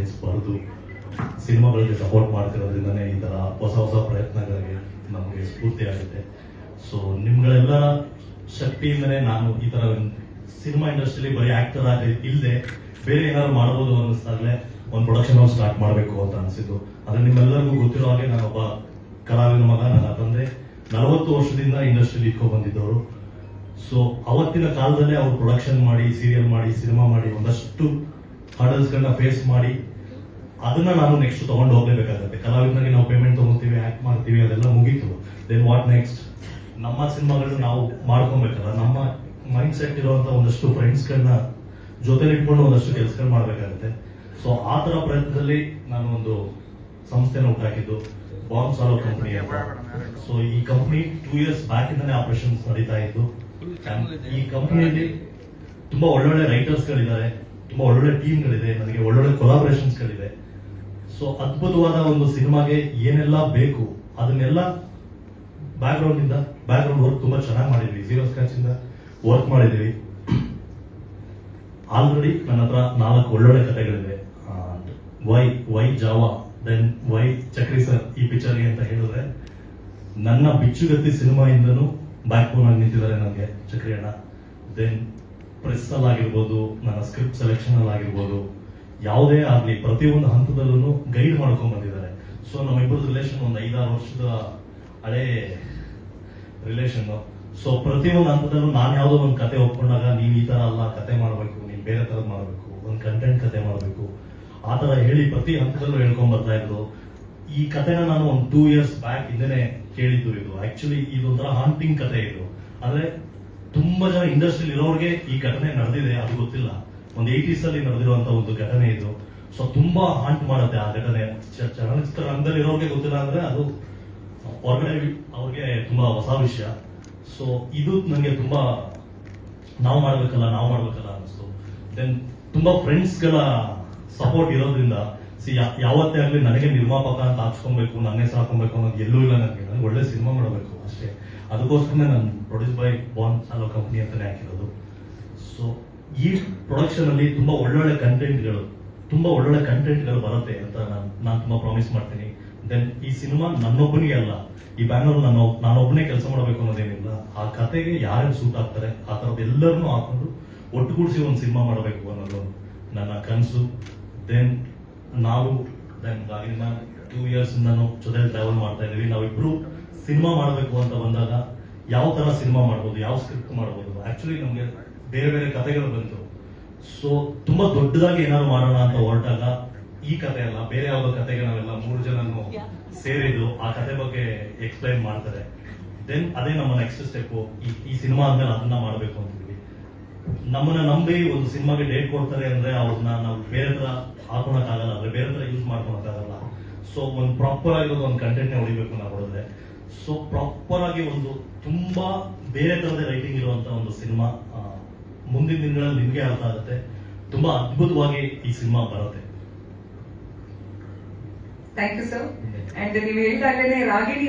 Lines ಬರೆದು ಸಿನಿಮಾಗಳಿಗೆ support ಮಾಡ್ತಿರೋದ್ರಿಂದನೇ ಈ ತರ ಹೊಸ ಹೊಸ ಪ್ರಯತ್ನಗಳಿಗೆ ನಮಗೆ ಸ್ಫೂರ್ತಿ ಆಗುತ್ತೆ. ಸೊ ನಿಮ್ಗಳೆಲ್ಲರ ಶಕ್ತಿಯಿಂದನೇ ನಾನು ಈ ತರ ಸಿನಿಮಾ ಇಂಡಸ್ಟ್ರಿಯಲ್ಲಿ ಬರೀ ಆಕ್ಟರ್ ಆಗಿ ಇಲ್ಲದೆ ಬೇರೆ ಏನಾದ್ರು ಮಾಡಬಹುದು ಅನ್ನಿಸ್ದಾಗಲೇ ಒಂದು ಪ್ರೊಡಕ್ಷನ್ ಹೌಸ್ ಸ್ಟಾರ್ಟ್ ಮಾಡಬೇಕು ಅಂತ ಅನಿಸಿದ್ದು. ಆದ್ರೆ ನಿಮ್ಮೆಲ್ಲರಿಗೂ ಗೊತ್ತಿರೋ ಹಾಗೆ ನಾನೊಬ್ಬ ಕಲಾವಿದನ ಮಗ. ನನ್ನ ತಂದೆ 40 ವರ್ಷದಿಂದ ಇಂಡಸ್ಟ್ರಿಯಲ್ಲಿ ಇಟ್ಕೊಂಡು ಬಂದಿದ್ದವರು. ಸೊ ಅವತ್ತಿನ ಕಾಲದಲ್ಲೇ ಅವ್ರು ಪ್ರೊಡಕ್ಷನ್ ಮಾಡಿ, ಸೀರಿಯಲ್ ಮಾಡಿ, ಸಿನಿಮಾ ಮಾಡಿ, ಒಂದಷ್ಟು ಹರ್ಡಲ್ಸ್ ಗಳನ್ನ ಫೇಸ್ ಮಾಡಿ ಅದನ್ನ ನಾನು ನೆಕ್ಸ್ಟ್ ತಗೊಂಡು ಹೋಗ್ಲೇಬೇಕಾಗುತ್ತೆ. ಕಲಾವಿದನಾಗಿ ನಾವು ಪೇಮೆಂಟ್ ತಗೋತೀವಿ, ಆಕ್ಟ್ ಮಾಡ್ತೀವಿ, ಅದೆಲ್ಲ ಮುಗೀತು. Then what next? ನಮ್ಮ ಸಿನಿಮಾಗಳನ್ನ ನಾವು ಮಾಡ್ಕೊಬೇಕಲ್ಲ. ನಮ್ಮ ಮೈಂಡ್ ಸೆಟ್ ಇರುವಂತ ಒಂದಷ್ಟು ಫ್ರೆಂಡ್ಸ್ ಗಳನ್ನ ಜೊತೆಲಿ ಇಟ್ಕೊಂಡು ಒಂದಷ್ಟು ಕೆಲಸಗಳು ಮಾಡ್ಬೇಕಾಗುತ್ತೆ. ಸೊ ಆ ತರ ಪ್ರಯತ್ನದಲ್ಲಿ ನಾನು ಒಂದು ಸಂಸ್ಥೆನ ಹುಟ್ಟಾಕಿದ್ದು, ಬಾಂಬ್ ಸಾಲೋ ಕಂಪನಿ ಅಂತ. ಸೊ ಈ ಕಂಪನಿ 2 years ಬ್ಯಾಕ್ ಇಂದಾನೆ ಆಪರೇಷನ್ಸ್ ನಡೀತಾ ಇದ್ದು. ಈ ಕಂಪನಿಯಲ್ಲಿ ತುಂಬಾ ಒಳ್ಳೊಳ್ಳೆ ರೈಟರ್ಸ್ ಗಳಿದ್ದಾರೆ, ತುಂಬಾ ಒಳ್ಳೊಳ್ಳೆ ಟೀಮ್ಗಳಿದೆ, ನನಗೆ ಒಳ್ಳೊಳ್ಳೆ ಕೊಲಾಬರೇಷನ್ಸ್ ಗಳಿದೆ. ಸೊ ಅದ್ಭುತವಾದ ಒಂದು ಸಿನಿಮಾಗೆ ಏನೆಲ್ಲ ಬೇಕು ಅದನ್ನೆಲ್ಲ ಬ್ಯಾಕ್ ಗ್ರೌಂಡ್ ವರ್ಕ್ ತುಂಬಾ ಚೆನ್ನಾಗಿ ಮಾಡಿದ್ವಿ. 0 ಸ್ಕ್ರಾಚ್ ಇಂದ ವರ್ಕ್ ಮಾಡಿದ್ವಿ. ಆಲ್ರೆಡಿ ನನ್ನ ಹತ್ರ 4 ಒಳ್ಳೊಳ್ಳೆ ಕಥೆಗಳಿವೆ. Why Java, then why Chakri sir ಈ ಪಿಕ್ಚರ್ಗೆ ಅಂತ ಹೇಳಿದ್ರೆ, ನನ್ನ ಬಿಚ್ಚುಗತ್ತಿ ಸಿನಿಮಾಯಿಂದನೂ ಬ್ಯಾಕ್ ಬೋನ್ ಆಗಿ ನಿಂತಿದ್ದಾರೆ ನನಗೆ ಚಕ್ರಿ ಅಣ್ಣ. ದೆನ್ ಪ್ರೆಸ್ ಅಲ್ಲಿ ಆಗಿರ್ಬೋದು, ನನ್ನ ಸ್ಕ್ರಿಪ್ಟ್ ಸೆಲೆಕ್ಷನ್ ಅಲ್ಲಿ ಆಗಿರ್ಬೋದು, ಯಾವುದೇ ಆಗ್ಲಿ ಪ್ರತಿಯೊಂದು ಹಂತದಲ್ಲೂ ಗೈಡ್ ಮಾಡ್ಕೊಂಡ್ ಬಂದಿದ್ದಾರೆ. ಸೊ ನಮ್ಮಿಬ್ಬರದ್ದು ರಿಲೇಷನ್ ಒಂದು 5-6 ವರ್ಷದ ಹಳೆ ರಿಲೇಷನ್. ಸೊ ಪ್ರತಿಯೊಂದು ಹಂತದಲ್ಲೂ ನಾನು ಯಾವುದೋ ಒಂದು ಕತೆ ಒಪ್ಕೊಂಡಾಗ, ನೀನ್ ಈ ತರ ಅಲ್ಲ ಕತೆ ಮಾಡಬೇಕು, ನೀನ್ ಬೇರೆ ತರದ್ ಮಾಡಬೇಕು, ಒಂದು ಕಂಟೆಂಟ್ ಕತೆ ಮಾಡಬೇಕು, ಆ ತರ ಹೇಳಿ ಪ್ರತಿ ಹಂತದಲ್ಲೂ ಹೇಳ್ಕೊಂಡ್ ಬರ್ತಾ ಇದ್ರು. ಈ ಕತೆನ ನಾನು ಒಂದು 2 years ಬ್ಯಾಕ್ ಹಿಂದೆನೆ ಕೇಳಿದ್ದು. ಇದು ಆಕ್ಚುಲಿ ಇದೊಂಥರ ಹಾಂಟಿಂಗ್ ಕತೆ. ಇದು ಅಂದ್ರೆ ತುಂಬಾ ಜನ ಇಂಡಸ್ಟ್ರಿಯಲ್ಲಿ ಇರೋರಿಗೆ ಈ ಘಟನೆ ನಡೆದಿದೆ, ಅದು ಗೊತ್ತಿಲ್ಲ. ಒಂದು 80s ಅಲ್ಲಿ ನಡೆದಿರುವಂತ ಒಂದು ಘಟನೆ ಇದು. ಸೊ ತುಂಬಾ ಹಾಂಟ್ ಮಾಡುತ್ತೆ ಆ ಘಟನೆ. ಚಲನಚಿತ್ರ ರಂಗದಲ್ಲಿ ಇರೋರಿಗೆ ಗೊತ್ತಿಲ್ಲ ಅಂದ್ರೆ ಅದು ಹೊರಗಡೆ ಅವ್ರಿಗೆ ತುಂಬಾ ಹೊಸ ವಿಷಯ. ಸೊ ಇದು ನಂಗೆ ತುಂಬಾ ನಾವು ಮಾಡ್ಬೇಕಲ್ಲ ಅನಿಸ್ತು. ದೆನ್ ತುಂಬಾ ಫ್ರೆಂಡ್ಸ್ ಗಳ ಸಪೋರ್ಟ್ ಇರೋದ್ರಿಂದ ಯಾವತ್ತೇ ಆಗ್ಲಿ ನನಗೆ ನಿರ್ಮಾಪಕ ಅಂತ ಹಾಕ್ಸ್ಕೊಬೇಕು, ನನ್ನ ಹೆಸರು ಹಾಕೊಬೇಕು ಅನ್ನೋದು ಎಲ್ಲೂ ಇಲ್ಲ. ನನಗೆ ಒಳ್ಳೆ ಸಿನಿಮಾ ಮಾಡಬೇಕು ಅಷ್ಟೇ. ಅದಕ್ಕೋಸ್ಕರನೇ ನಾನು produce by bomb swallow company ಅಂತಾನೆ ಹಾಕಿರೋದು. ಸೊ ಈ ಪ್ರೊಡಕ್ಷನ್ ಅಲ್ಲಿ ತುಂಬಾ ಒಳ್ಳೊಳ್ಳೆ ಕಂಟೆಂಟ್ಗಳು ಬರುತ್ತೆ ಅಂತ ನಾನು ತುಂಬಾ ಪ್ರಾಮಿಸ್ ಮಾಡ್ತೀನಿ. ದೆನ್ ಈ ಸಿನಿಮಾ ನನ್ನೊಬ್ಬನಿಗೆ ಅಲ್ಲ, ಈ ಬ್ಯಾನರ್ ನಾನೊಬ್ಬನೇ ಕೆಲಸ ಮಾಡಬೇಕು ಅನ್ನೋದೇನಿಲ್ಲ. ಆ ಕತೆಗೆ ಯಾರ್ಯಾರು ಸೂಟ್ ಆಗ್ತಾರೆ ಆ ತರದ್ ಎಲ್ಲರನ್ನೂ ಹಾಕೊಂಡು ಒಟ್ಟುಗೂಡಿಸಿ ಒಂದು ಸಿನಿಮಾ ಮಾಡಬೇಕು ಅನ್ನೋದು ನನ್ನ ಕನಸು. ದೆನ್ ಆಗಿನ 2 years ಇಂದಾನು ಜೊತೆ ಟ್ರಾವೆಲ್ ಮಾಡ್ತಾ ಇದೀವಿ. ನಾವಿಬ್ರು ಸಿನಿಮಾ ಮಾಡಬೇಕು ಅಂತ ಬಂದಾಗ ಯಾವ ತರ ಸಿನಿಮಾ ಮಾಡ್ಬೋದು, ಯಾವ ಸ್ಕ್ರಿಪ್ಟ್ ಮಾಡ್ಬೋದು, ಆಕ್ಚುಲಿ ನಮ್ಗೆ ಬೇರೆ ಬೇರೆ ಕಥೆಗಳು ಬಂತು. ಸೊ ತುಂಬಾ ದೊಡ್ಡದಾಗಿ ಏನಾದ್ರು ಮಾಡೋಣ ಅಂತ ಹೊರಟಾಗ ಈ ಕತೆ ಅಲ್ಲ, ಬೇರೆ ಯಾವ್ದೋ ಕತೆಗೆ ನಾವೆಲ್ಲ 3 ಜನನು ಸೇರಿದ್ದು ಆ ಕತೆ ಬಗ್ಗೆ ಎಕ್ಸ್ಪ್ಲೈನ್ ಮಾಡ್ತಾರೆ. ದೆನ್ ಅದೇ ನಮ್ಮ ನೆಕ್ಸ್ಟ್ ಸ್ಟೆಪ್. ಈ ಸಿನಿಮಾ ಆದ್ಮೇಲೆ ಅದನ್ನ ಮಾಡ್ಬೇಕು ಅಂತಿದ್ವಿ. ನಮ್ಮನ್ನ ನಂಬಿ ಒಂದು ಸಿನಿಮಾಗೆ ಡೇಟ್ ಕೊಡ್ತಾರೆ ಅಂದ್ರೆ ಅವ್ರನ್ನ ನಾವು ಬೇರೆ ತರ ಹಾಕೊಳಕ್ಕಾಗಲ್ಲ, ಅಂದ್ರೆ ಬೇರೆ ತರ ಯೂಸ್ ಮಾಡ್ಕೊಳಕ್ಕಾಗಲ್ಲ. ಸೊ ಒಂದು ಪ್ರಾಪರ್ ಆಗಿರೋದು ಒಂದು ಕಂಟೆಂಟ್ ಹೊಡಿಬೇಕು ನಾವು ಹೊಡೆದ್ರೆ. ಸೊ ಪ್ರಾಪರ್ ಆಗಿ ಒಂದು ತುಂಬಾ ಬೇರೆ ತರದೇ ರೈಟಿಂಗ್ ಇರುವಂತ ಒಂದು ಸಿನಿಮಾ ಮುಂದಿನ ದಿನಗಳಲ್ಲಿ ನಿಮ್ಗೆ ಅರ್ಥ ಆಗುತ್ತೆ. ತುಂಬಾ ಅದ್ಭುತವಾಗಿ ಈ ಸಿನಿಮಾ ಬರುತ್ತೆ. Thank you sir. ಅಂಡ್ ನೀವು ಹೇಳ್ದಾಗಲೇ ರಾಗಿಣಿ